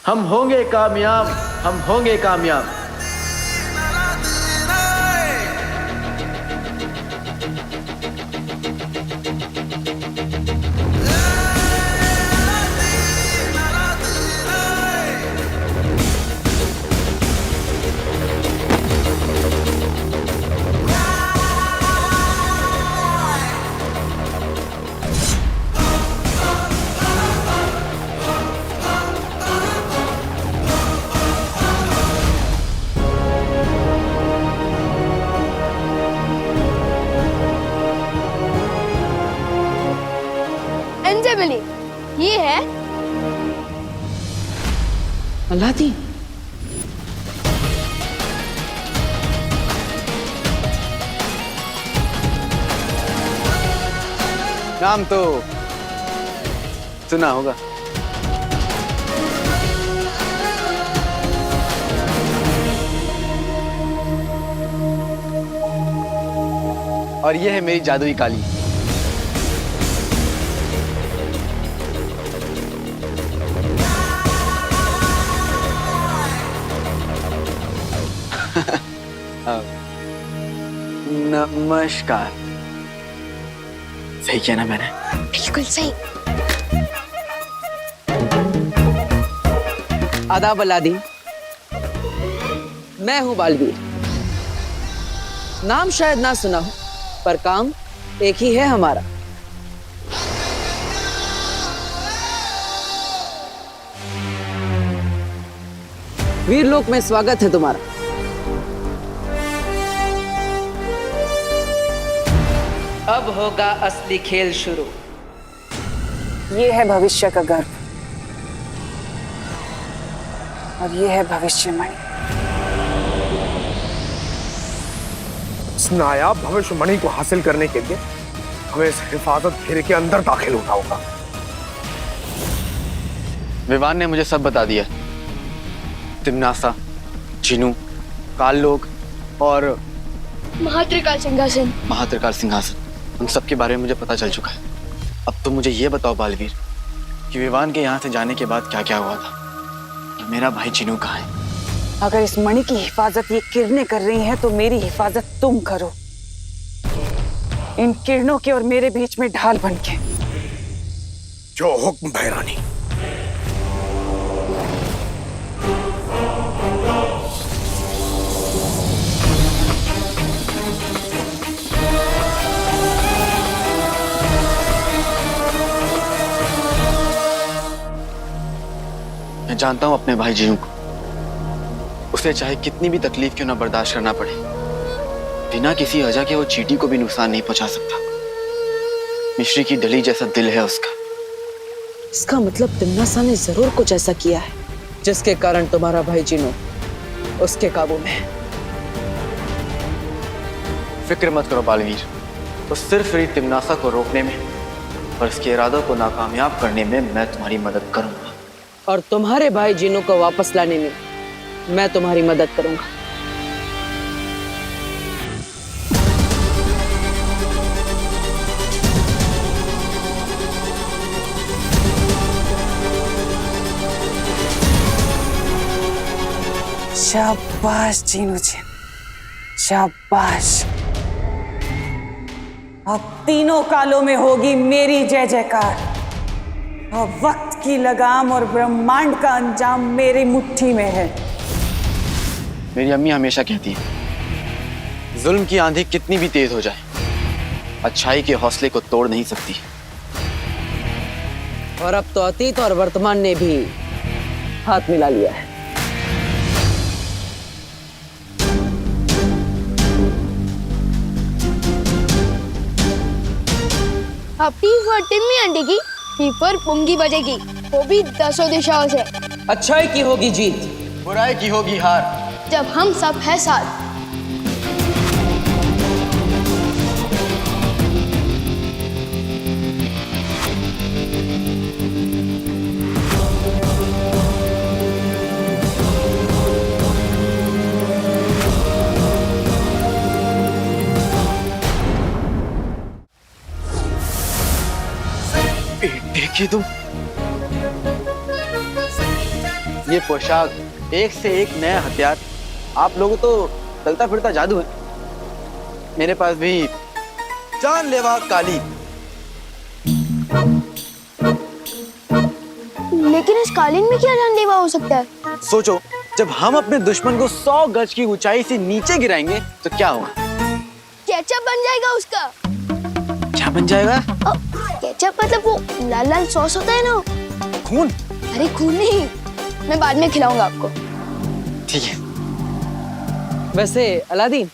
हम होंगे कामयाब, हम होंगे कामयाब। अंजलि, ये है अलादीन। नाम तो सुना होगा। और ये है मेरी जादुई काली। नमस्कार। सही किया ना मैंने? बिल्कुल सही। आदाब अलादीन, मैं हूं बालवीर। नाम शायद ना सुना हो, पर काम एक ही है हमारा। वीरलोक में स्वागत है तुम्हारा। अब होगा असली खेल शुरू। ये है भविष्य का गर्भ और ये है भविष्यवाणी। इस नायाब भविष्यवाणी को हासिल करने के लिए हमें इस हिफाजत घेरे के अंदर दाखिल होना होगा। विवान ने मुझे सब बता दिया। तिम्नासा, चिनू, काल लोग और महात्रिकाल सिंहासन। महात्रिकाल सिंहासन, उन सब के बारे में मुझे पता चल चुका है। अब तो मुझे ये बताओ बालवीर कि विवान के यहाँ से जाने के बाद क्या क्या हुआ था, और मेरा भाई चिनू कहाँ है? अगर इस मणि की हिफाजत ये किरणें कर रही हैं तो मेरी हिफाजत तुम करो, इन किरणों के और मेरे बीच में ढाल बन के। जो हुक्म भैरानी। मैं जानता हूं अपने भाई जिनू को, उसे चाहे कितनी भी तकलीफ क्यों ना बर्दाश्त करना पड़े, बिना किसी वजह के वो चींटी को भी नुकसान नहीं पहुंचा सकता। मिश्री की डली जैसा दिल है उसका। इसका मतलब तिम्नासा ने जरूर कुछ ऐसा किया है जिसके कारण तुम्हारा भाई जिनू उसके काबू में है। फिक्र मत करो बालवीर, तो सिर्फ मेरी तिम्नासा को रोकने में और इसके इरादों को नाकामयाब करने में मैं तुम्हारी मदद करूंगा। और तुम्हारे भाई जिनू को वापस लाने में मैं तुम्हारी मदद करूंगा। शाबाश जीनू जी, शाबाश। अब तीनों कालों में होगी मेरी जय जयकार। अब वक्त की लगाम और ब्रह्मांड का अंजाम मेरी मुट्ठी में है। मेरी अम्मी हमेशा कहती है, जुल्म की आंधी कितनी भी तेज हो जाए, अच्छाई के हौसले को तोड़ नहीं सकती। और अब तो अतीत और वर्तमान ने भी हाथ मिला लिया है। अपनी पर टिम्मी अंडेगी, पी पर पुंगी बजेगी, वो भी 10 दिशाओं से। अच्छाई की होगी जीत, बुराई की होगी हार, जब हम सब है साथ। देखिए तुम, ये पोशाक, एक से एक नया हथियार। आप लोगों तो चलता फिरता जादू है। मेरे पास भी जानलेवा काली। लेकिन इस कालीन में क्या जानलेवा हो सकता है? सोचो, जब हम अपने दुश्मन को 100 गज की ऊंचाई से नीचे गिराएंगे तो क्या होगा? केचप बन जाएगा उसका। क्या बन जाएगा? केचप मतलब वो लाल लाल सॉस होता है ना। खून? अरे खून नहीं, मैं बाद में खिलाऊंगा आपको। ठीक है। वैसे अलादीन,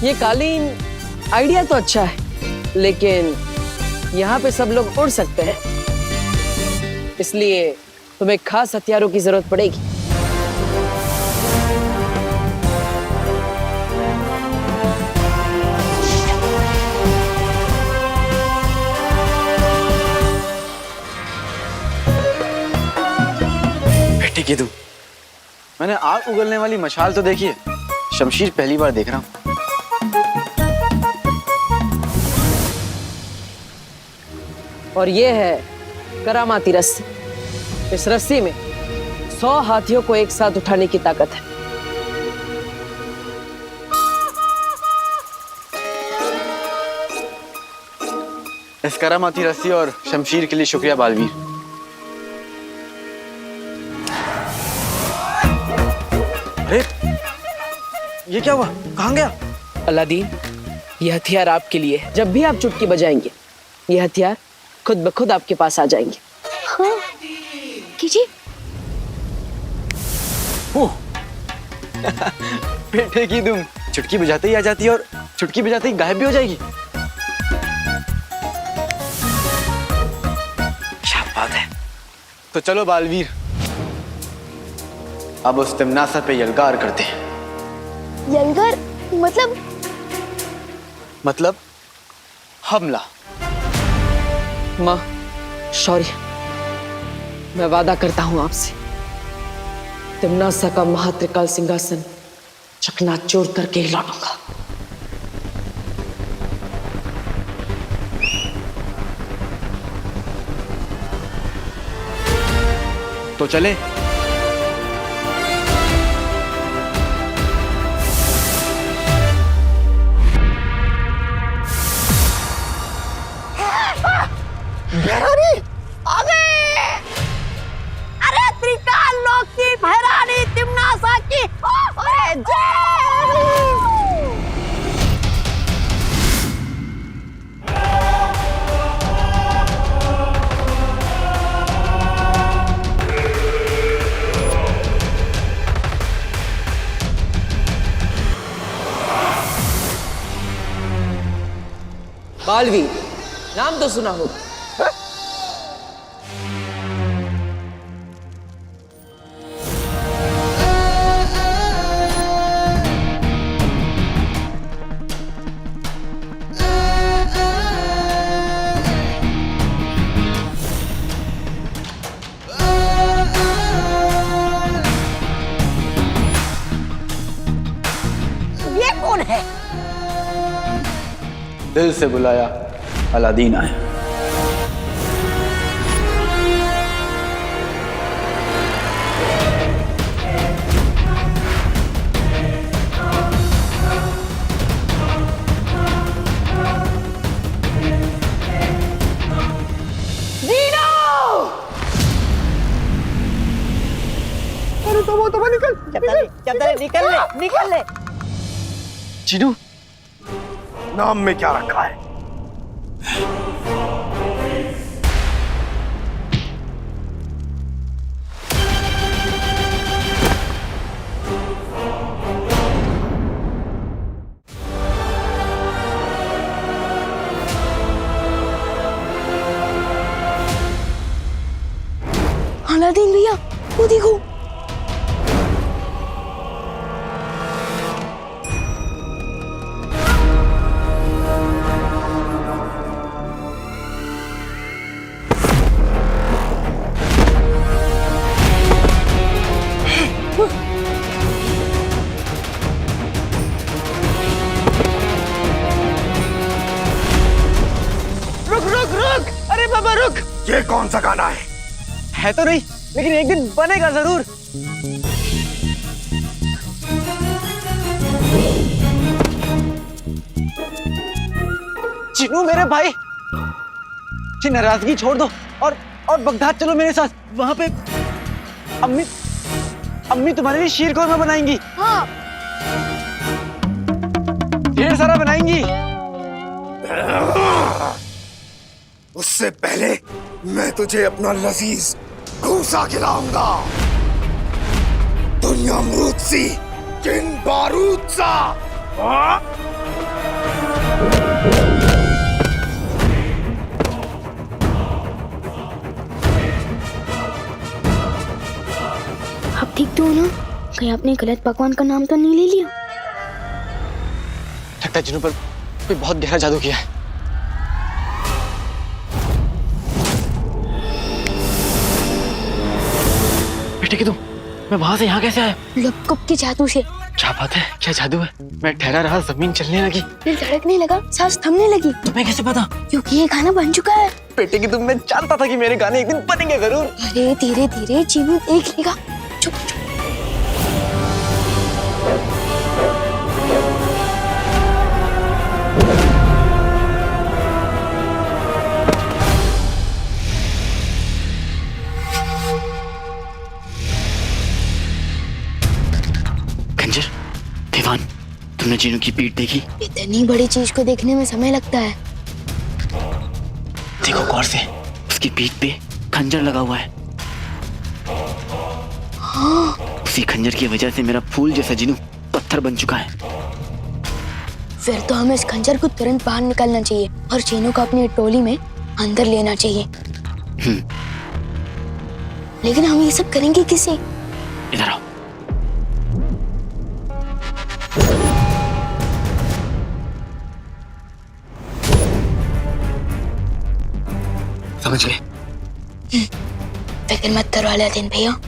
ये कालीन आइडिया तो अच्छा है, लेकिन यहाँ पे सब लोग उड़ सकते हैं, इसलिए तुम्हें खास हथियारों की जरूरत पड़ेगी। बेटी की तुम, मैंने आग उगलने वाली मशाल तो देखी है, शमशीर पहली बार देख रहा हूँ। और ये है करामाती रस्सी। इस रस्सी में 100 हाथियों को एक साथ उठाने की ताकत है। इस करामाती रस्सी और शमशीर के लिए शुक्रिया बालवीर। अरे ये क्या हुआ? कहाँ गया? अलादीन, ये हथियार आपके लिए है। जब भी आप चुटकी बजाएंगे, ये हथियार खुद ब खुद आपके पास आ जाएंगे। हाँ, कीजिए। बेटे की तुम, चुटकी बजाते ही आ जाती है और चुटकी बजाते ही गायब भी हो जाएगी। क्या बात है। तो चलो बालवीर, अब उस तिमनासा पे यलगार करते हैं। यलगार मतलब हमला। माँ, शौर्य, मैं वादा करता हूं आपसे, तिमनासा का महात्रिकाल सिंहासन चकनाचूर करके ही लौटूंगा। तो चले। अरे त्रिकाल लोक की भैरानी तिमनासा की अरे जय। बालवीर, नाम तो सुना होगा। ये कौन है? दिल से बुलाया, अलादीन आया। निकल ले। चीनू, नाम में क्या रखा है? अलादीन भैया, वो देखो। रुक रुक रुक, अरे बाबा रुक। ये कौन सा गाना है? है तो नहीं। लेकिन एक दिन बनेगा जरूर। चिनू मेरे भाई, ये नाराजगी छोड़ दो और बगदाद चलो मेरे साथ। वहां पे अम्मी तुम्हारे लिए शीर कौरमा बनाएंगी। हाँ। ढेर सारा बनाएंगी। उससे पहले मैं तुझे अपना लजीज घूसा खिलाऊंगा। दुनिया अमरूद सी, जिन बारूद सा। आप ठीक तो हो ना? कहीं आपने गलत पकवान का नाम तो नहीं ले लिया? लगता है जिन्हों पर कोई बहुत गहरा जादू किया है। बेटे की तुम, मैं वहां से यहाँ कैसे आया? लपकप के जादू से। क्या बात है, क्या जादू है? मैं ठहरा रहा, जमीन चलने लगी, दिल धड़कने लगा, सांस थमने लगी। तुम्हें कैसे पता? क्योंकि ये गाना बन चुका है। बेटे की तुम, मैं जानता था कि मेरे गाने एक दिन बनेंगे जरूर। अरे धीरे धीरे जीवन देख लेगा। चुप चुप। खंजर, दीवान, तुमने जीनू की पीठ देखी? इतनी बड़ी चीज को देखने में समय लगता है। देखो गौर से, उसकी पीठ पे खंजर लगा हुआ है। हाँ। उसी खंजर की वजह से मेरा फूल जैसा जीनू पत्थर बन चुका है। फिर तो हमें इस खंजर को तुरंत बाहर निकालना चाहिए और चीनू को अपनी टोली में अंदर लेना चाहिए। लेकिन हम ये सब करेंगे किसे? इधर आओ। समझ गए? फिक्र मत करो अलादीन भैया।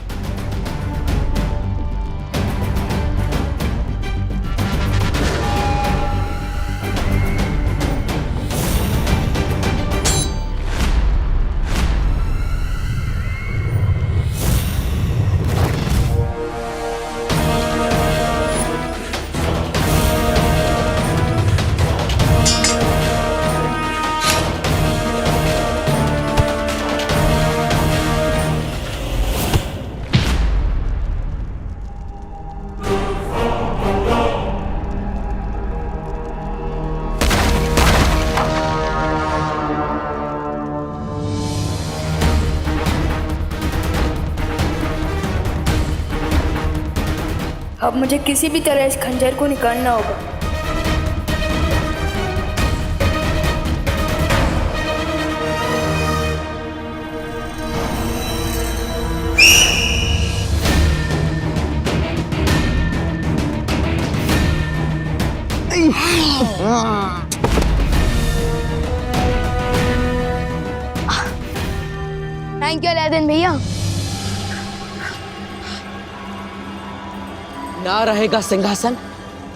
अब मुझे किसी भी तरह इस खंजर को निकालना होगा। थैंक यू अलादीन भैया। ना रहेगा सिंहासन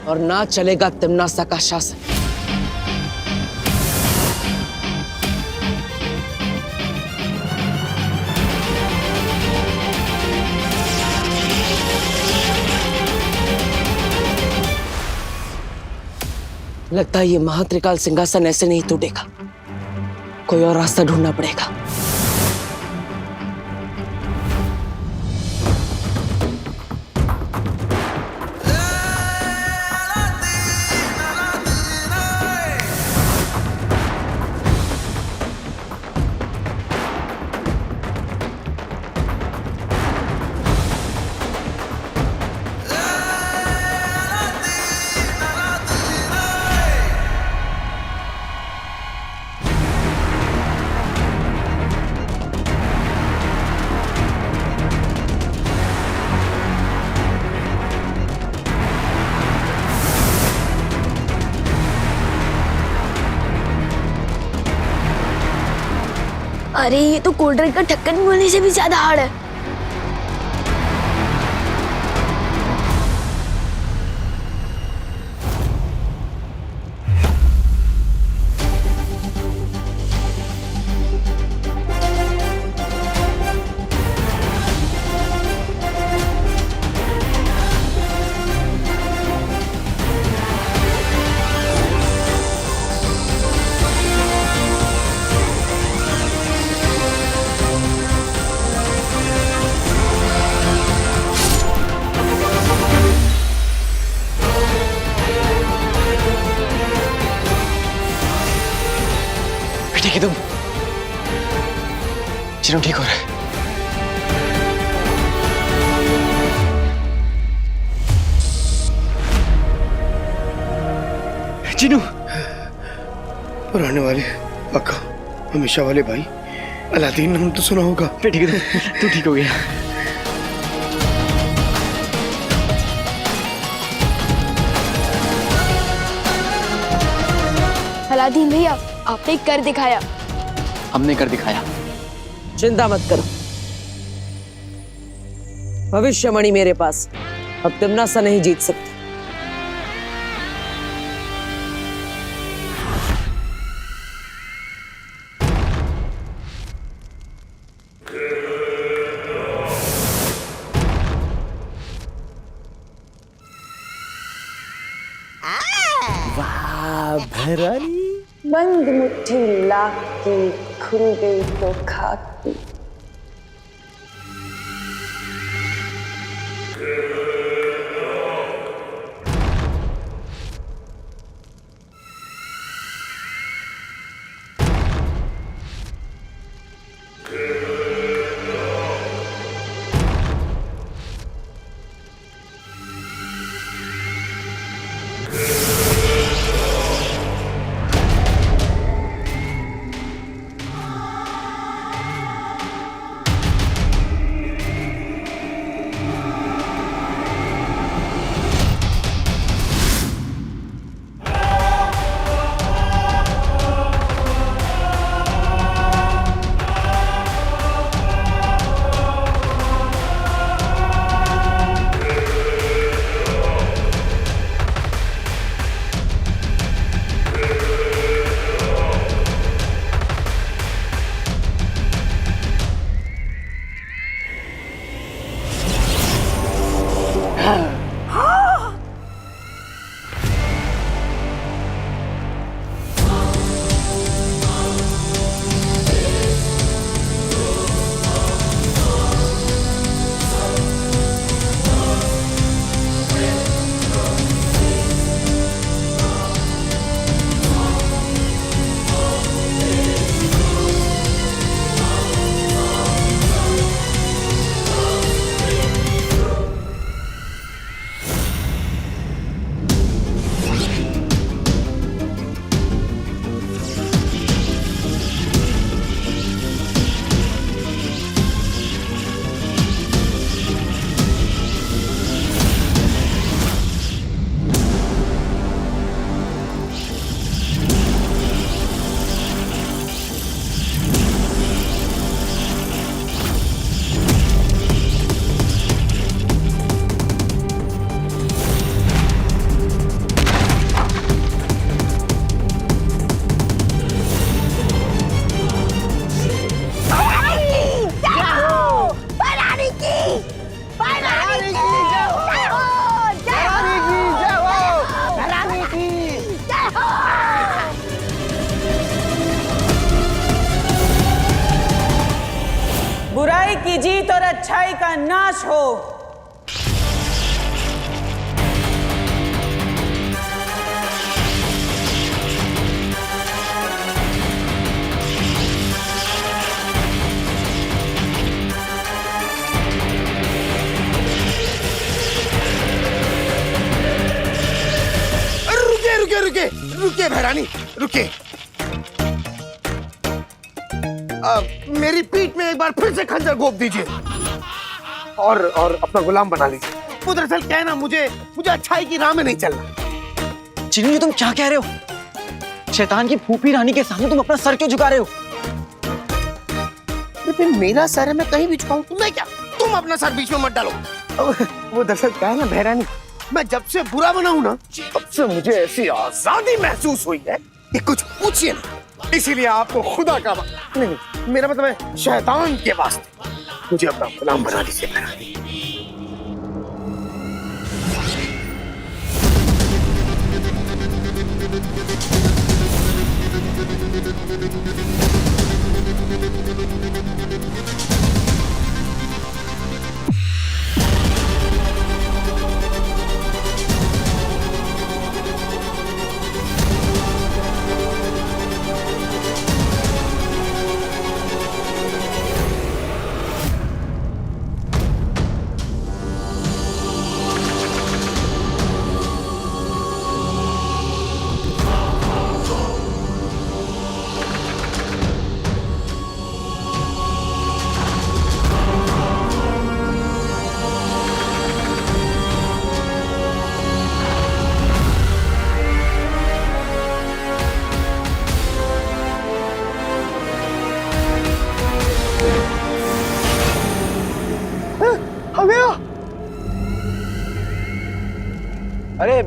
और ना चलेगा तिम्नासा का शासन। लगता है ये महात्रिकाल सिंहासन ऐसे नहीं टूटेगा, कोई और रास्ता ढूंढना पड़ेगा। अरे ये तो कोल्ड ड्रिंक का ढक्कन खोलने से भी ज्यादा हार्ड है। ठीक है तुम? चिनू ठीक हो रहा है? चिनू, पुराने वाले अक्का, हमेशा वाले भाई, अलादीन नाम तो सुना होगा। ठीक है तू ठीक हो गया? अलादीन भैया, आपने कर दिखाया। हमने कर दिखाया। चिंता मत करो, भविष्यमणि मेरे पास, अब तिमनासा नहीं जीत सकती। बंद मुट्ठी लाख की खुल गई तो खाक की। बुराई की जीत और अच्छाई का नाश हो। रुके रुके भैरानी, रुके। मेरी पीठ में एक बार फिर से खंजर घोंप दीजिए और अपना गुलाम बना लीजिए। वो दरअसल क्या है ना, मुझे अच्छाई की राह में नहीं चलना। चिनू जी तुम क्या कह रहे हो? शैतान की फूफी रानी के सामने तुम अपना सर क्यों झुका रहे हो? लेकिन मेरा सर है, मैं कहीं भी झुकाऊं, तुम्हें क्या? तुम अपना सर बीच में मत डालो। वो दरअसल क्या है ना भैरानी, मैं जब से बुरा बना हूं ना, तब से मुझे ऐसी आजादी महसूस हुई है कि कुछ पूछिए ना। इसीलिए आपको खुदा का नहीं, मेरा मतलब है शैतान के वास्ते मुझे अपना गुलाम बना दीजिए भैरानी।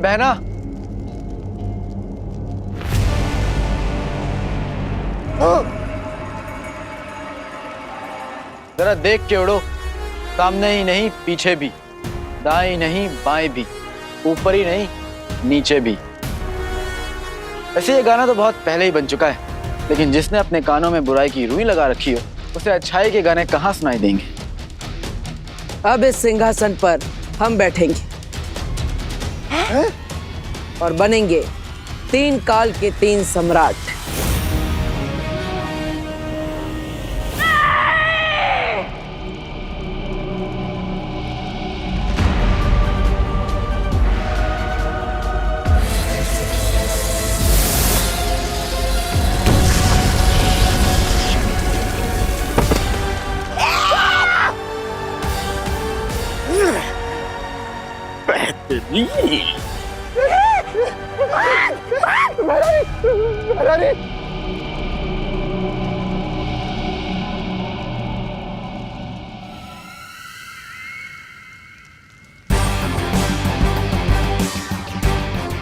बहना। जरा देख के उड़ो, सामने ही नहीं पीछे भी, दाएं नहीं बाएं भी, ऊपर ही नहीं नीचे भी। ऐसे ये गाना तो बहुत पहले ही बन चुका है, लेकिन जिसने अपने कानों में बुराई की रुई लगा रखी हो उसे अच्छाई के गाने कहाँ सुनाई देंगे। अब इस सिंहासन पर हम बैठेंगे और बनेंगे 3 काल के 3 सम्राट।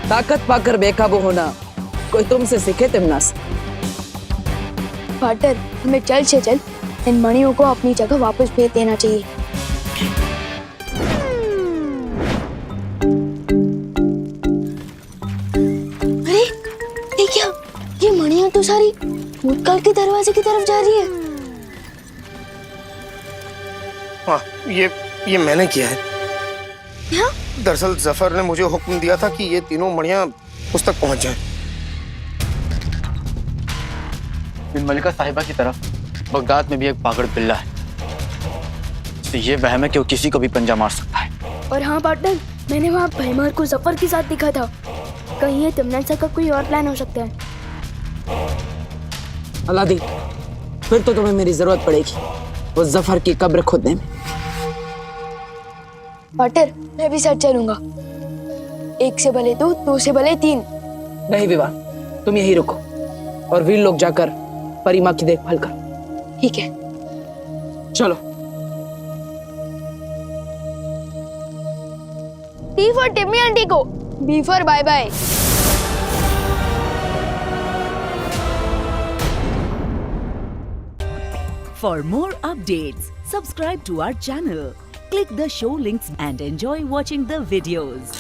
ताकत पाकर बेकाबू होना कोई तुमसे सीखे तिमनास। पार्टनर, हमें जल्द से जल्द इन मणियों को अपनी जगह वापस भेज देना चाहिए। अरे ये क्या, ये मणियां तो सारी भूतकाल के दरवाजे की तरफ जा रही है। हाँ, ये मैंने किया है। क्या? दरअसल जफर ने मुझे हुक्म दिया था कि ये तीनों मणियां उस तक पहुंच जाएं। बिन मलिका साहिबा की तरफ बगदाद में भी एक पागड़ बिल्ला है। तो ये वहम है कि वो किसी को भी पंजा मार सकता है। और हाँ पार्टनर, मैंने वहाँ भैमार को जफर के साथ देखा था। कहीं ये तिमनान सर का कोई और प्लान हो सकता है। अलादीन, फिर तो तुम्हें मेरी जरूरत पड़ेगी वो जफर की कब्र खोदने में। पार्टनर, मैं भी साथ चलूंगा। 1 से भले 2, 2 से भले 3। नहीं विवाह, तुम यही रुको और वीर लोग जाकर परिमा की देखभाल करो। ठीक है, चलो। टी फॉर टिम्मी आंटी को, B for bye bye. For more updates, subscribe to our channel, click the show links and enjoy watching the videos.